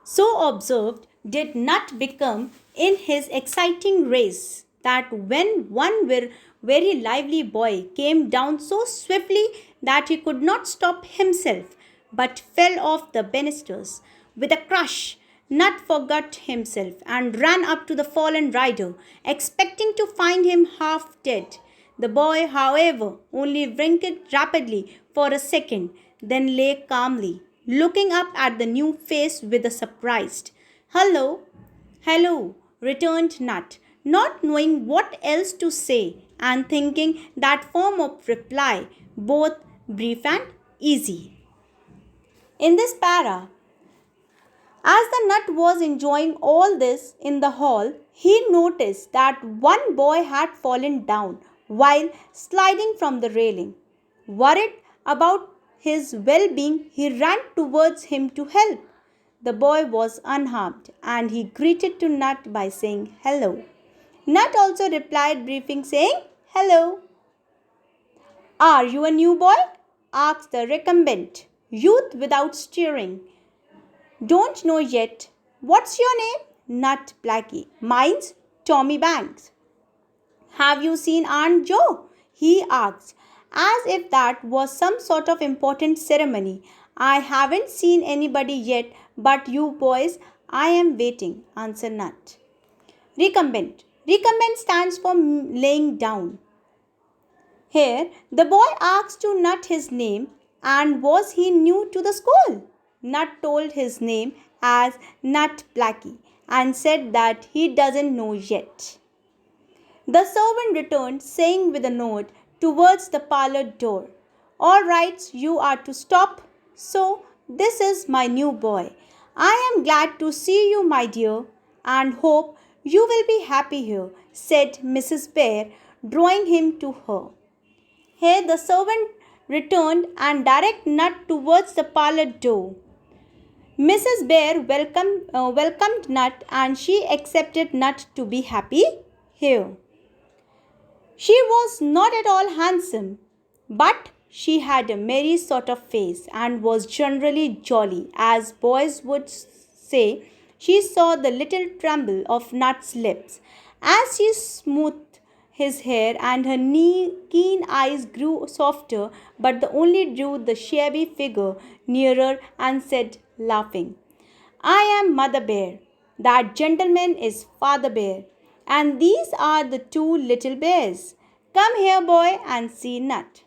So observed did Nut become in his exciting race that when one very lively boy came down so swiftly that he could not stop himself but fell off the banisters with a crush. Nut forgot himself and ran up to the fallen rider, expecting to find him half dead. The boy, however, only winked rapidly for a second, then lay calmly, looking up at the new face with a surprised, "Hello, hello," returned Nut, not knowing what else to say and thinking that form of reply both brief and easy. In this para, as the Nut was enjoying all this in the hall, he noticed that one boy had fallen down while sliding from the railing. Worried about his well being, he ran towards him to help. The boy was unharmed and he greeted to Nut by saying hello. Nut also replied, briefing, saying hello. "Are you a new boy?" asked the recumbent youth without stirring. "Don't know yet." "What's your name?" "Nut Blackie." "Mine's Tommy Banks." "Have you seen Aunt Joe?" he asked, as if that was some sort of important ceremony. "I haven't seen anybody yet, but you boys, I am waiting," answered Nut. Recumbent. Recumbent stands for laying down. Here, the boy asked to Nut his name and was he new to the school. Nut told his name as Nut Blackie and said that he doesn't know yet. The servant returned, saying with a nod towards the parlor door, "All right, you are to stop. So, this is my new boy. I am glad to see you, my dear, and hope you will be happy here," said Mrs. Bear, drawing him to her. Here the servant returned and directed Nut towards the parlor door. Mrs. Bear welcomed Nut and she accepted Nut to be happy here. She was not at all handsome, but she had a merry sort of face and was generally jolly, as boys would say. She saw the little tremble of Nut's lips as she smoothed his hair, and her keen eyes grew softer, but the only drew the shabby figure nearer and said, laughing, "I am Mother Bear. That gentleman is Father Bear. And these are the two little bears. Come here, boy, and see Nut."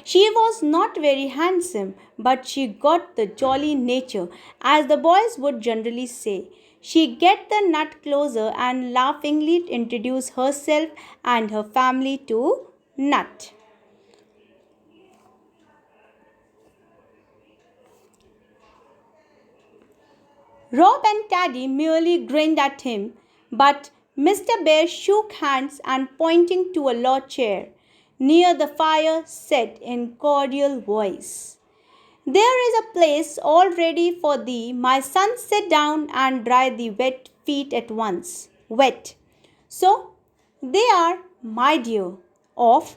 She was not very handsome, but she got the jolly nature, as the boys would generally say. She get the Nut closer and laughingly introduced herself and her family to Nut. Rob and Taddy merely grinned at him, but Mr. Bear shook hands and pointing to a low chair near the fire said in cordial voice, "There is a place all ready for thee, my son. Sit down and dry the wet feet at once." Wet. "So they are, my dear. Off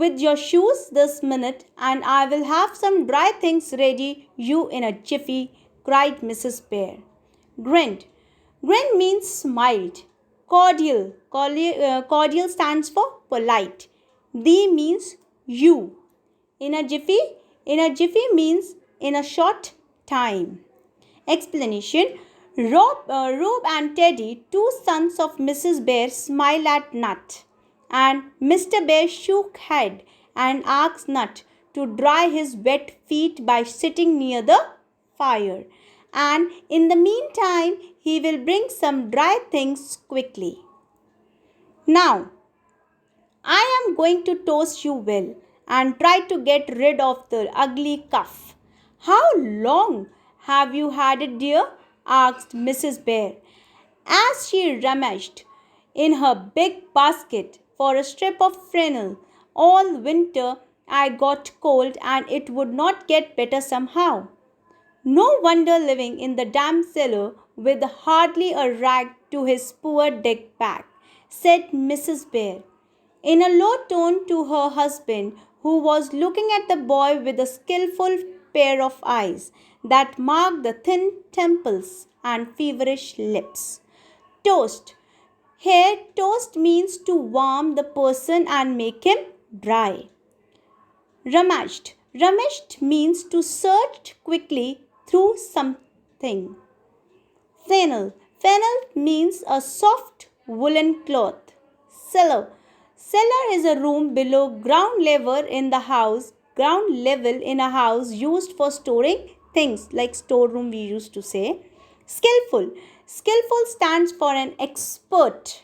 with your shoes this minute, and I will have some dry things ready you in a jiffy," cried Mrs. Bear. Grinned. Grin means smiled. Cordial. Cordial stands for polite. Thee means you. In a jiffy. In a jiffy means in a short time. Explanation. Rob and Teddy, two sons of Mrs. Bear, smiled at Nut, and Mr. Bear shook head and asked Nut to dry his wet feet by sitting near the fire, and in the meantime he will bring some dry things quickly. "Now, I am going to toast you well and try to get rid of the ugly cough." "How long have you had it, dear?" asked Mrs. Bear, as she rummaged in her big basket for a strip of flannel. "All winter I got cold and it would not get better somehow." "No wonder living in the damp cellar with hardly a rag to his poor deck back," said Mrs. Bear, in a low tone to her husband, who was looking at the boy with a skillful pair of eyes. that marked the thin temples and feverish lips. Toast. Here, toast means to warm the person and make him dry. Rummaged. Rummaged means to search quickly through something. Flannel. Flannel means a soft woolen cloth. Cellar. Cellar is a room below ground level in the house. Ground level in a house used for storing things like storeroom we used to say. Skillful. Skillful stands for an expert.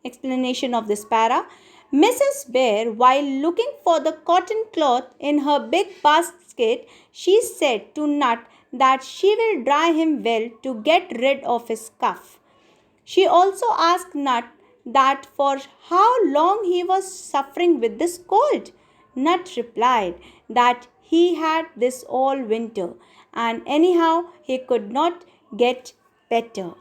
Explanation of this para. Mrs. Bear, while looking for the cotton cloth in her big basket, she said to Nut that she will dry him well to get rid of his cough. She also asked Nut that for how long he was suffering with this cold. Nut replied that he had this all winter and anyhow he could not get better.